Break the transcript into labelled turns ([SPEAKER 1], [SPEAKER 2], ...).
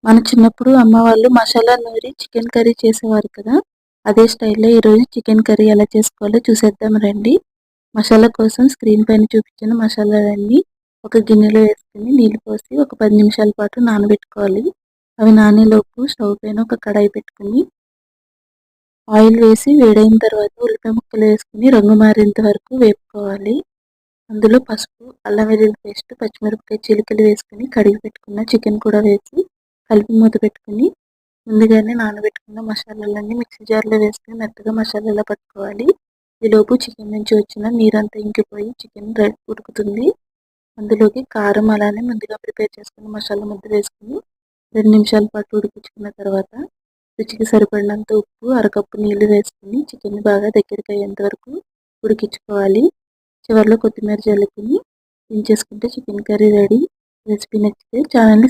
[SPEAKER 1] మన చిన్నప్పుడు అమ్మ వాళ్ళు మసాలా నూరి చికెన్ కర్రీ చేసేవారు కదా! అదే స్టైల్‌లో ఈరోజు చికెన్ కర్రీ ఎలా చేసుకోవాలో చూసేద్దాం రండి. మసాలా కోసం స్క్రీన్ పైన చూపించిన మసాలాలన్నీ ఒక గిన్నెలో వేసుకొని నీళ్లు పోసి ఒక 10 నిమిషాల పాటు నానబెట్టుకోవాలి. అవి నానేలోపు స్టవ్ పైన ఒక కడాయి పెట్టుకొని ఆయిల్ వేసి వేడైన తర్వాత ఉల్లిపాయ ముక్కలు వేసుకొని రంగు మారేంత వరకు వేపుకోవాలి. అందులో పసుపు, అల్లం వెల్లుల్లి పేస్ట్, పచ్చిమిరపకాయ చిలికలు వేసుకొని కడిగి పెట్టుకున్న చికెన్ కూడా వేసి కలిపి మూత పెట్టుకొని ముందుగానే నానబెట్టుకున్న మసాలాలన్నీ మిక్సీ జార్లో వేసుకొని మెత్తగా మసాలాలా పట్టుకోవాలి. ఈలోపు చికెన్ నుంచి వచ్చిన నీరంతా ఇంకిపోయి చికెన్ ఉడుకుతుంది. అందులోకి కారం అలానే ముందుగా ప్రిపేర్ చేసుకున్న మసాలా ముద్ద వేసుకొని 2 నిమిషాల పాటు ఉడికించుకున్న తర్వాత రుచికి సరిపడినంత ఉప్పు, అరకప్పు నీళ్లు వేసుకొని చికెన్ బాగా దగ్గరికి అయ్యేంత వరకు ఉడికించుకోవాలి. చివరిలో కొత్తిమీర జల్లుకొని దించేసుకుంటే చికెన్ కర్రీ రెడీ. రెసిపీ నచ్చితే ఛానల్ని